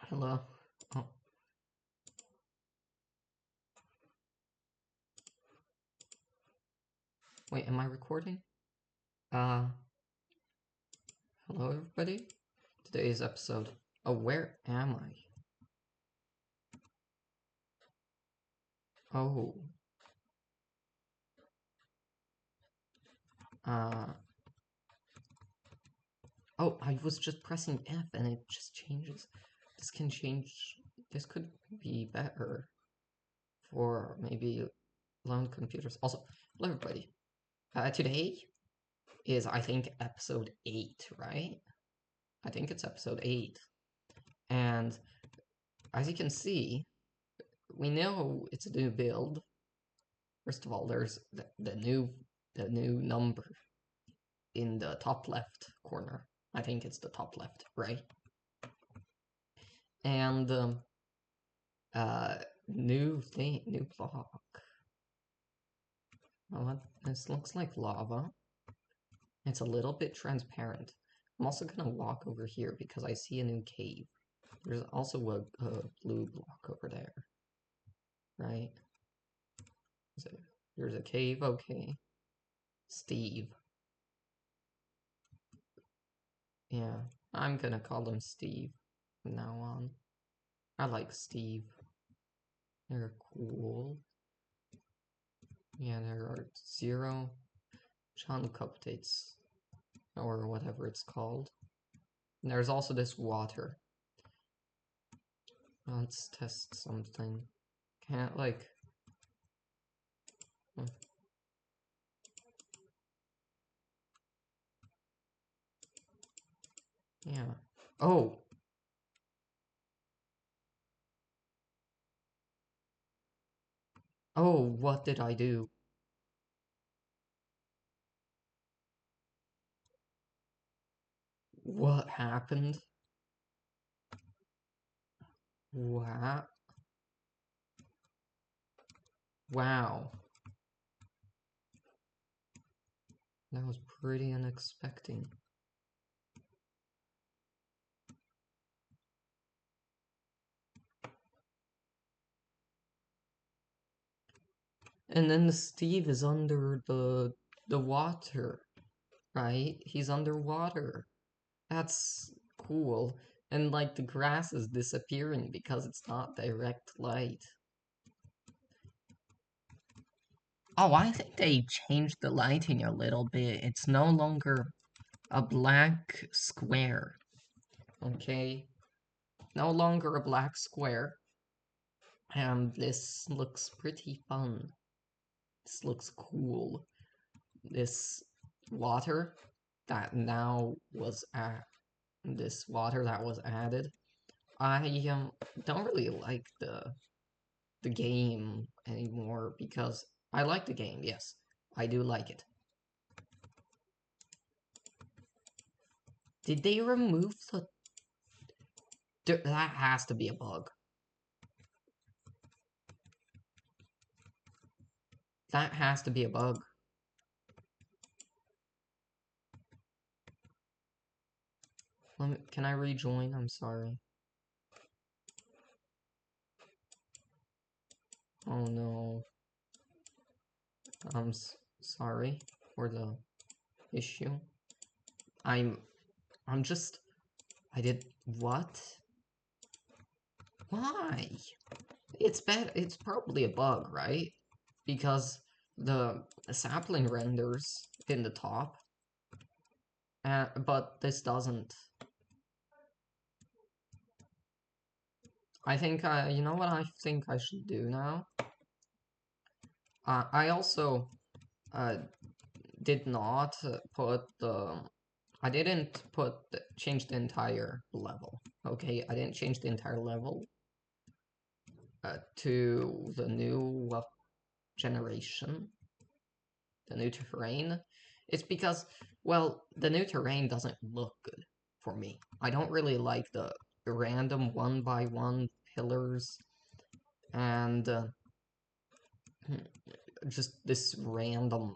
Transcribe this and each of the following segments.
Hello. Oh, wait, am I recording? Uh, Hello everybody. Today's episode. Oh, where am I? Oh, uh, oh, I was just pressing F and it just changes. This can change. This could be better for maybe lone computers. Also, hello everybody. Today is, I think, episode 8, right? I think it's episode 8. And as you can see, we know it's a new build. First of all, there's the new number in the top left corner. I think it's the top left, right? And uh, new block. Oh, this looks like lava. It's a little bit transparent. I'm also gonna walk over here because I see a new cave. There's also a blue block over there, right? So there's a cave. Okay, Steve. Yeah, I'm gonna call him Steve from now on. I like Steve. They're cool. Yeah, there are 0 chunk updates, or whatever it's called. And there's also this water. Let's test something. Can't, like... Yeah. Oh! Oh, what did I do? What happened? Wow. Wow. That was pretty unexpected. And then Steve is under the water, right? He's underwater. That's cool. And like the grass is disappearing because it's not direct light. Oh, I think they changed the lighting a little bit. It's no longer a black square. Okay? No longer a black square. And this looks pretty fun. This looks cool. This water that now was at this water that was added. I don't really like the game anymore because I like the game, yes. I do like it. Did they remove the... That has to be a bug. That has to be a bug. Can I rejoin? I'm sorry. Oh no. I'm sorry for the issue. I'm just... I did... What? Why? It's bad. It's probably a bug, right? Because the sapling renders in the top, but this doesn't. I think you know what I think I should do now? I also uh, did not put the... I didn't change the entire level, okay? I didn't change the entire level to the new generation, the new terrain. It's because, well, the new terrain doesn't look good for me. I don't really like the random one-by-one pillars and just this random,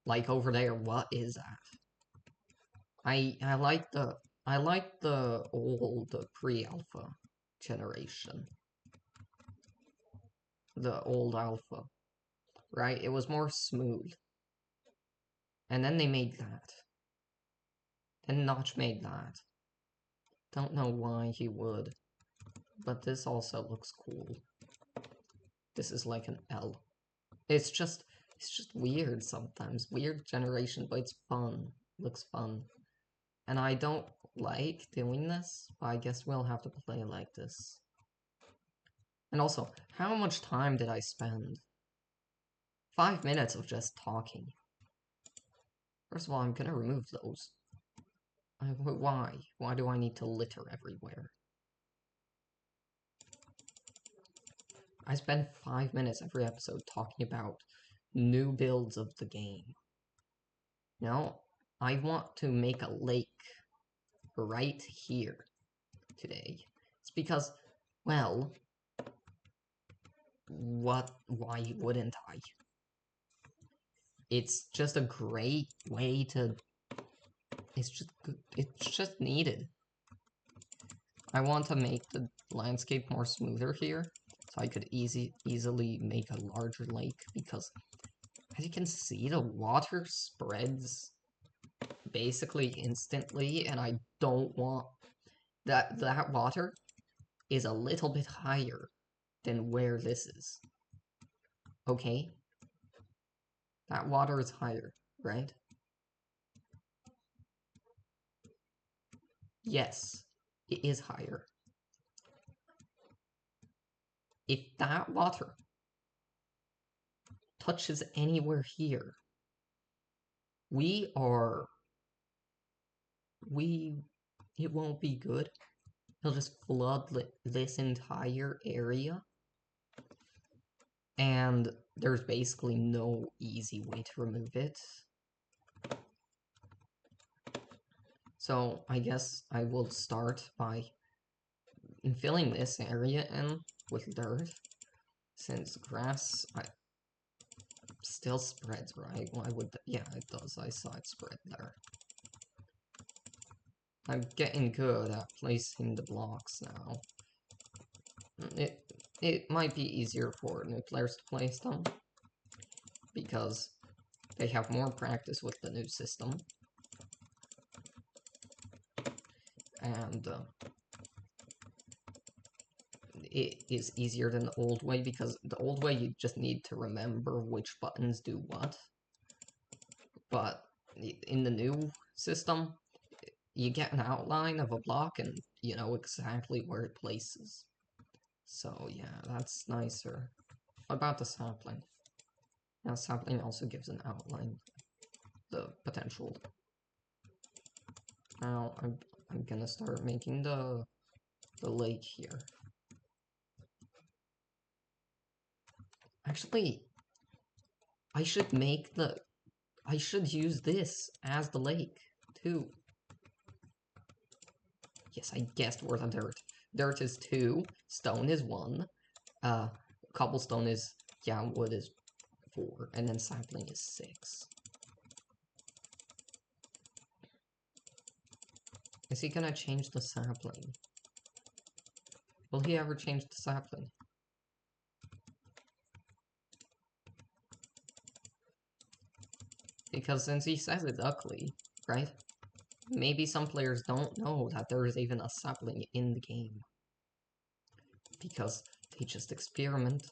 like over there, what is that? I like the old pre-alpha. generation. The old alpha, right? It was more smooth. And then they made that. Then Notch made that. Don't know why he would. But this also looks cool. This is like an L. It's just weird sometimes. Weird generation, but it's fun. Looks fun. And I don't like doing this, but I guess we'll have to play like this. And also, how much time did I spend? 5 minutes of just talking. First of all, I'm gonna remove those. Why? Why do I need to litter everywhere? I spend 5 minutes every episode talking about new builds of the game. Now, I want to make a lake right here today. It's because, well, why wouldn't I? It's just a great way to, it's just needed. I want to make the landscape more smoother here, so I could easily make a larger lake, because as you can see, the water spreads basically instantly, and I don't want that water is a little bit higher than where this is. Okay? That water is higher, right? Yes, it is higher. If that water touches anywhere here, it won't be good. It'll just flood this entire area. And there's basically no easy way to remove it. So I guess I will start by filling this area in with dirt, since grass still spreads, right? Why would yeah, it does. I saw it spread there. I'm getting good at placing the blocks now. It might be easier for new players to place them, because they have more practice with the new system. And it is easier than the old way, because the old way you just need to remember which buttons do what. But in the new system, you get an outline of a block and you know exactly where it places. So yeah, that's nicer. What about the sapling? Now sapling also gives an outline, the potential. Now I'm gonna start making the lake here. Actually, I should use this as the lake too. Yes, I guessed where the dirt. Dirt is 2, stone is 1, cobblestone is, yeah, wood is 4, and then sapling is 6. Is he gonna change the sapling? Will he ever change the sapling? Because since he says it's ugly, right? Maybe some players don't know that there is even a sapling in the game. Because they just experiment,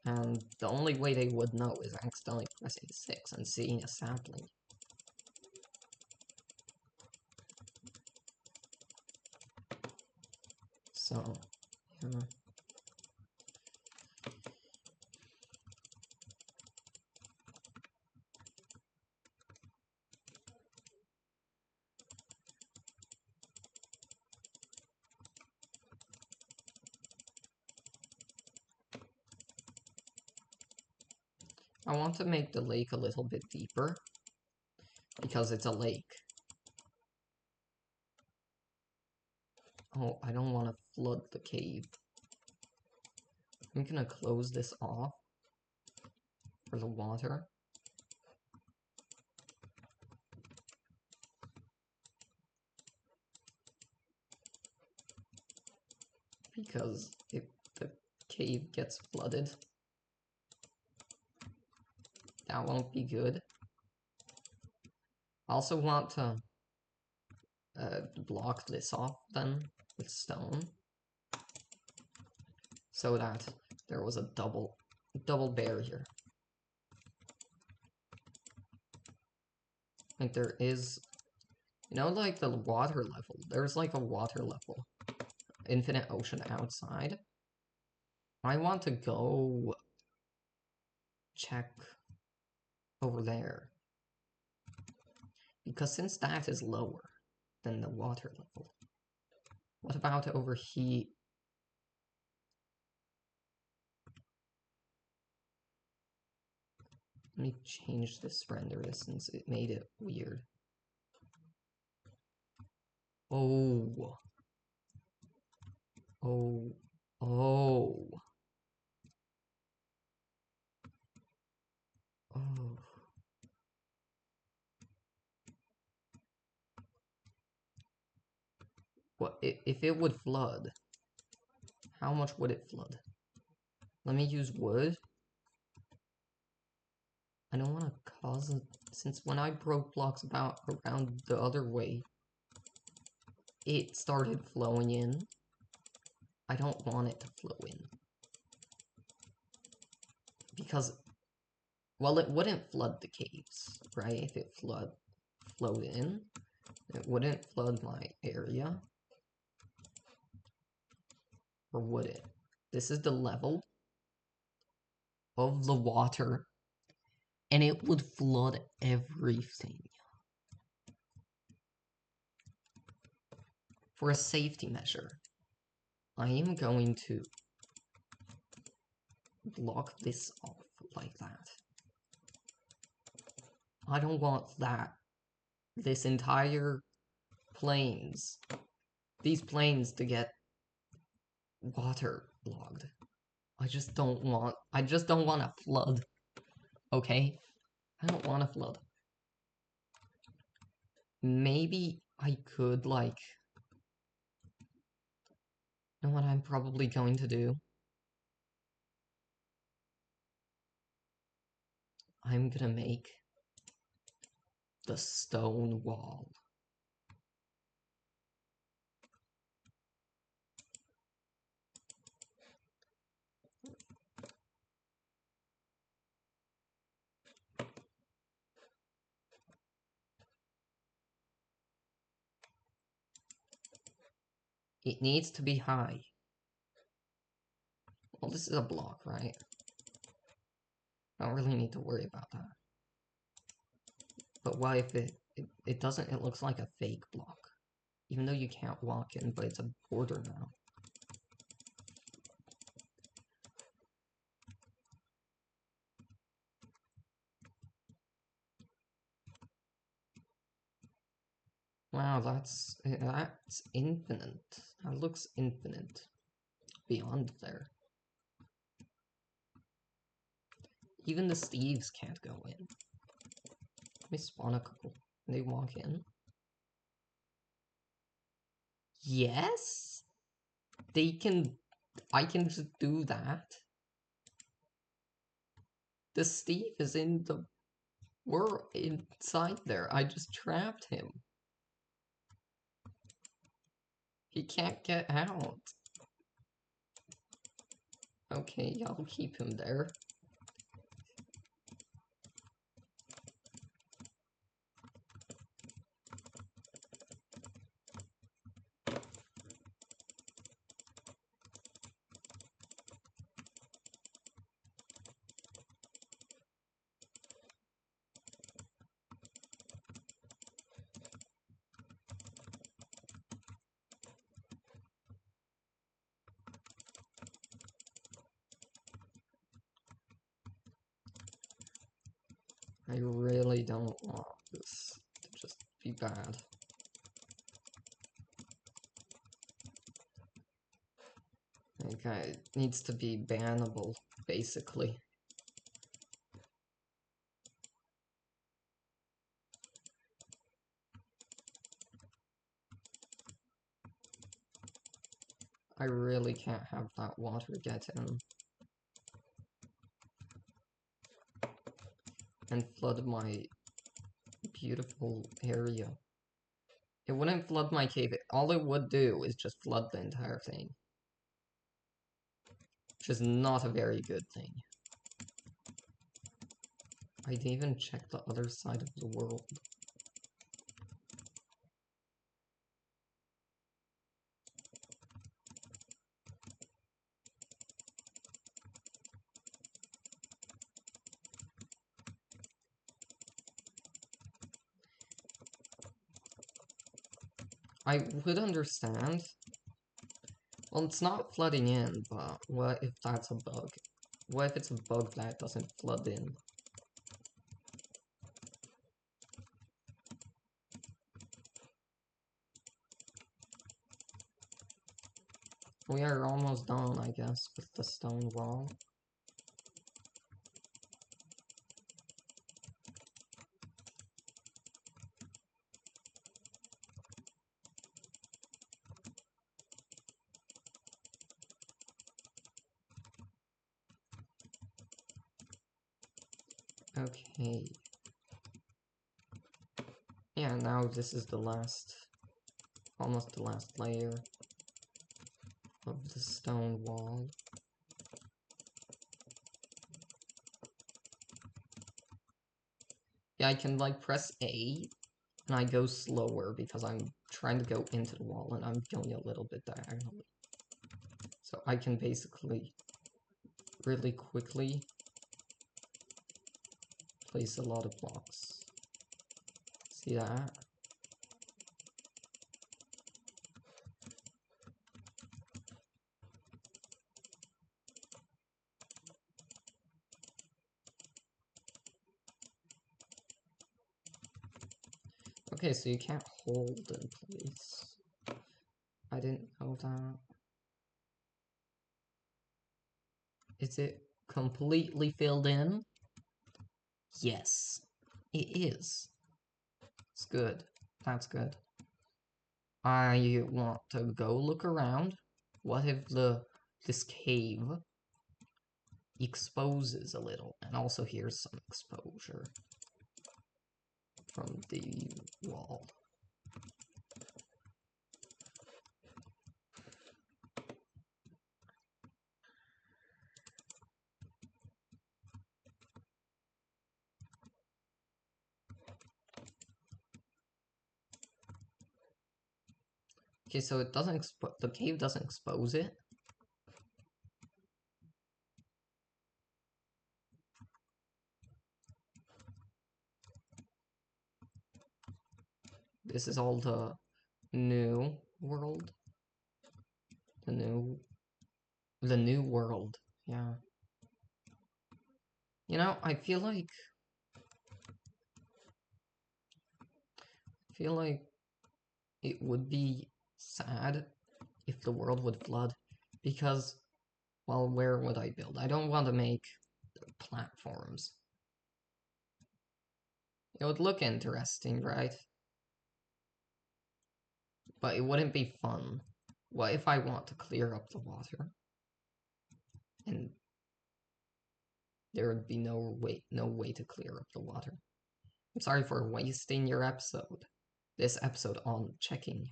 and the only way they would know is accidentally pressing 6 and seeing a sapling. So, yeah. I want to make the lake a little bit deeper, because it's a lake. Oh, I don't want to flood the cave. I'm gonna close this off for the water. because if the cave gets flooded, that won't be good. I also want to block this off then with stone, so that there was a double barrier. Like there is, you know, like the water level. There's like a water level, infinite ocean outside. I want to go check over there, because since that is lower than the water level, what about over here? Let me change this render since it made it weird. Oh. Oh. Oh. Oh. What if it would flood? How much would it flood? Let me use wood. I don't want to cause it, since when I broke blocks around the other way, it started flowing in. I don't want it to flow in. Because, well, it wouldn't flood the caves, right? If it flowed in, it wouldn't flood my area. Or would it? This is the level of the water, and it would flood everything. For a safety measure, I am going to block this off like that. I don't want that. This entire plains, these plains to get waterlogged. I just don't want a flood. Okay? I don't want a flood. Maybe I could, like, you know what I'm probably going to do? I'm gonna make the stone wall. It needs to be high. Well, this is a block, right? I don't really need to worry about that. But what if it doesn't, it looks like a fake block. Even though you can't walk in, but it's a border now. Wow, that's infinite. That looks infinite. Beyond there. Even the Steves can't go in. Let me spawn a couple. Can they walk in? Yes? They can... I can just do that. The Steve is in the world inside there. I just trapped him. He can't get out. Okay, I'll keep him there. I really don't want this to just be bad. Okay, it needs to be bannable, basically. I really can't have that water get in and flood my beautiful area. It wouldn't flood my cave. All it would do is just flood the entire thing. Which is not a very good thing. I didn't even check the other side of the world. I would understand. Well, it's not flooding in, but what if that's a bug? What if it's a bug that doesn't flood in? We are almost done, I guess, with the stone wall. Okay. Yeah, now this is the last, almost the last layer of the stone wall. Yeah, I can like press A and I go slower because I'm trying to go into the wall and I'm going a little bit diagonally. So I can basically really quickly place a lot of blocks. See that? Okay, so you can't hold in place. I didn't know that. Is it completely filled in? Yes, it is. It's good. That's good. I want to go look around. What if this cave exposes a little? And also here's some exposure from the wall. Okay, so it doesn't the cave doesn't expose it. This is all the new world. The new world. Yeah. You know, I feel like it would be sad if the world would flood because, well, where would I build? I don't want to make platforms. It would look interesting, right? But it wouldn't be fun. What if I want to clear up the water? And there would be no way to clear up the water. I'm sorry for wasting your episode. This episode on checking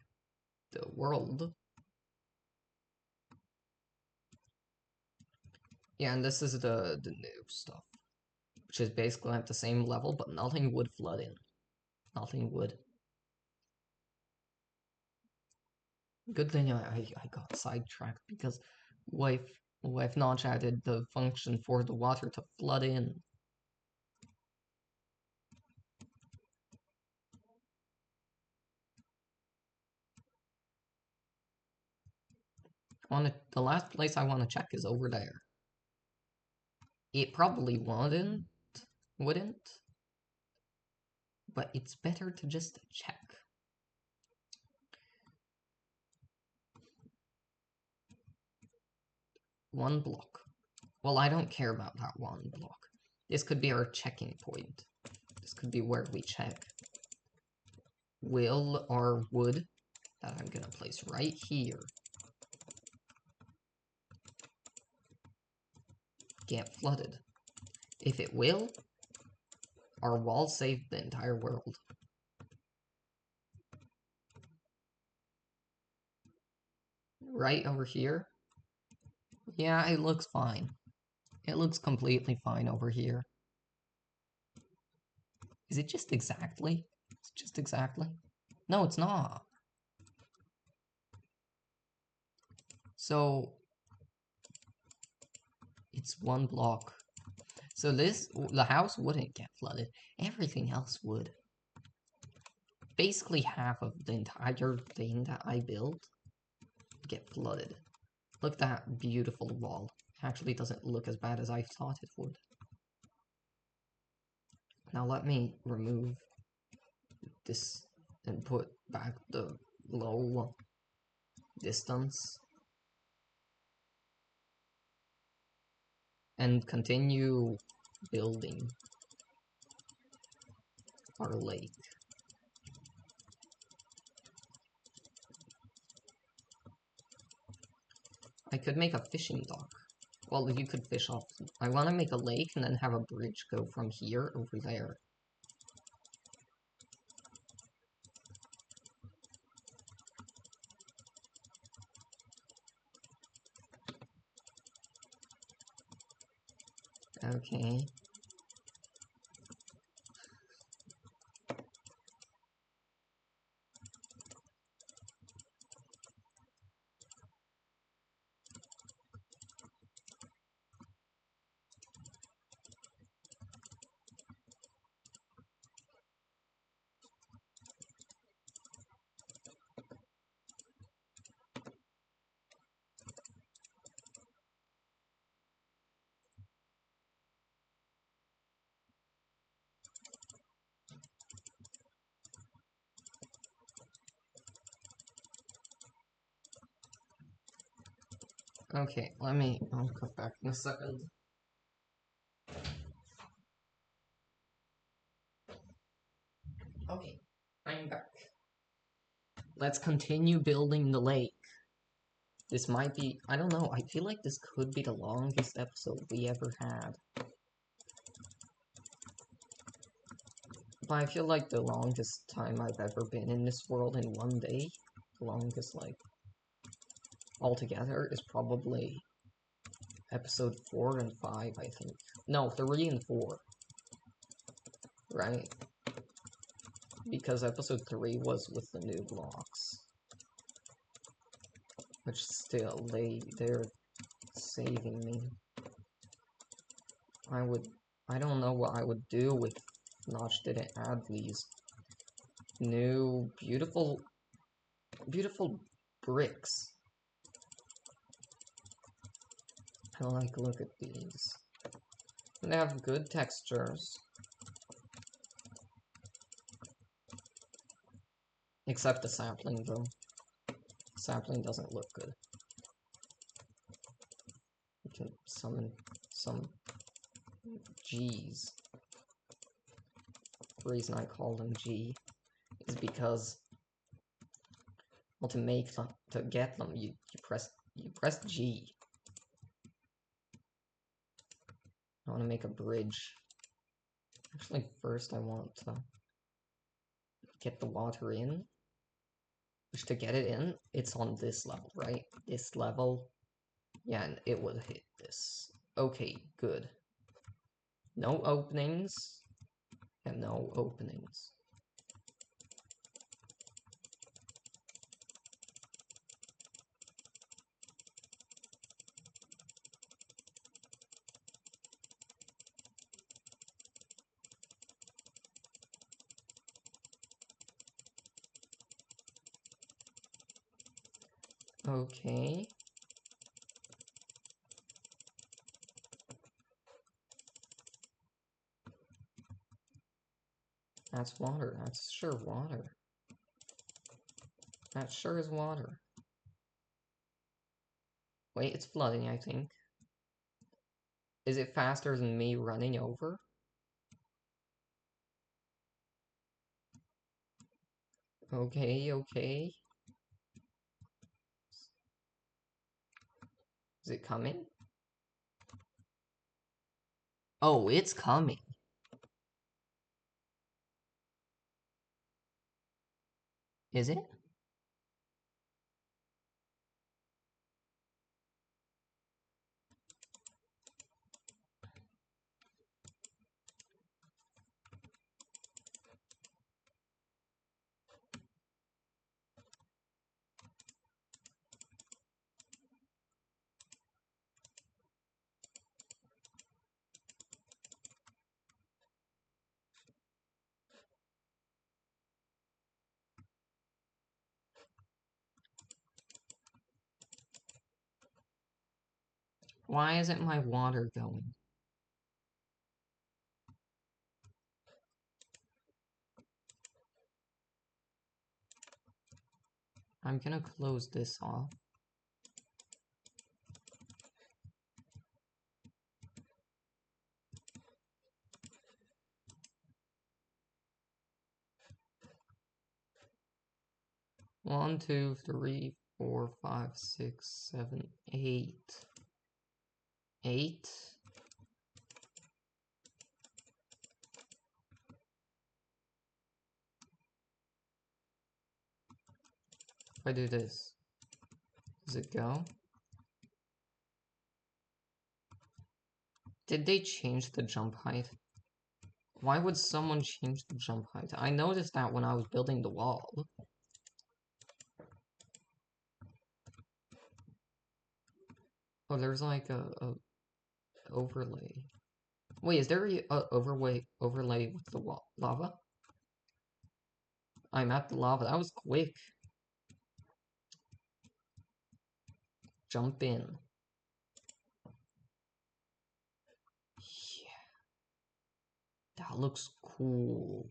the world. Yeah, and this is the new stuff, which is basically at the same level, but nothing would flood in. Nothing would. Good thing I got sidetracked because we've not added the function for the water to flood in. The last place I want to check is over there. It probably wouldn't, but it's better to just check. One block. Well, I don't care about that one block. This could be our checking point. This could be where we check. Will our wood that I'm gonna place right here get flooded. If it will, our walls save the entire world. Right over here? Yeah, it looks fine. It looks completely fine over here. Is it just exactly? It's just exactly? No, it's not. So, it's one block. So the house wouldn't get flooded. Everything else would. Basically half of the entire thing that I built get flooded. Look at that beautiful wall. Actually doesn't look as bad as I thought it would. Now let me remove this and put back the low distance. And continue building our lake. I could make a fishing dock. Well, you could fish off. I want to make a lake and then have a bridge go from here over there. Okay. Okay, I'll come back in a second. Okay, I'm back. Let's continue building the lake. This might be, I don't know, I feel like this could be the longest episode we ever had. But I feel like the longest time I've ever been in this world in one day, the longest, like, altogether, is probably episode 4 and 5, I think. No, 3 and 4. Right? Because episode 3 was with the new blocks. Which still, they're saving me. I don't know what I would do if Notch didn't add these new, beautiful bricks. I like, look at these. They have good textures. Except the sapling, though. Sapling doesn't look good. We can summon some G's. The reason I call them G is because, well, to get them, you press G. I want to make a bridge. Actually, first I want to get the water in. Which, to get it in, it's on this level, right? This level. Yeah, and it would hit this. Okay, good. No openings. And no openings. Okay. That's water. That's sure water. That sure is water. Wait, it's flooding, I think. Is it faster than me running over? Okay, okay. Is it coming? Oh, it's coming. Is it? Why isn't my water going? I'm gonna close this off. One, two, three, four, five, six, seven, eight. 8. If I do this, does it go? Did they change the jump height? Why would someone change the jump height? I noticed that when I was building the wall. Oh, there's like a overlay. Wait, is there a overlay with the lava? I'm at the lava. That was quick. Jump in. Yeah, that looks cool.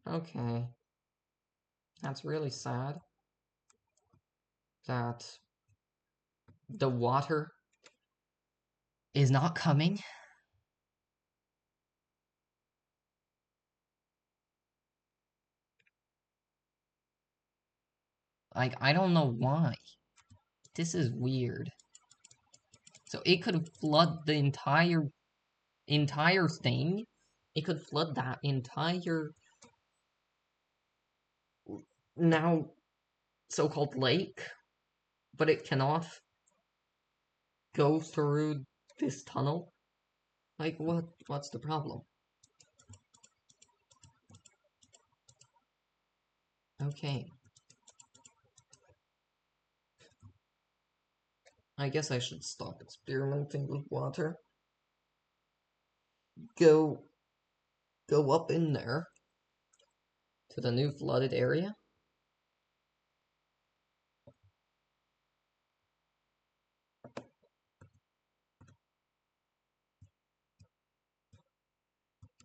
Okay. That's really sad that the water is not coming. Like, I don't know why. This is weird. So it could flood the entire thing. It could flood that entire now so-called lake, but it cannot go through this tunnel. Like what's the problem? Okay. I guess I should stop experimenting with water. Go up in there to the new flooded area.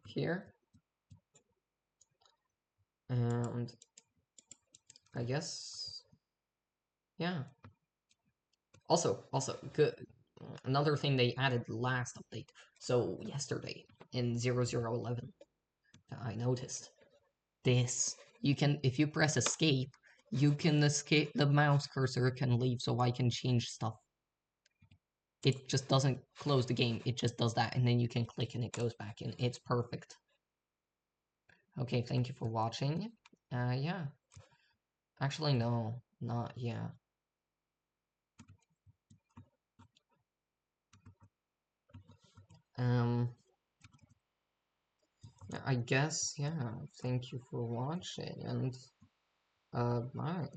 Here. And I guess yeah. Also, good. Another thing they added last update. So yesterday in 0011, I noticed this. You can, if you press escape, you can escape. The mouse cursor can leave, so I can change stuff. It just doesn't close the game. It just does that, and then you can click and it goes back in. It's perfect. Okay, thank you for watching. Yeah. Actually, no, not yeah. I guess, yeah, thank you for watching, and, bye.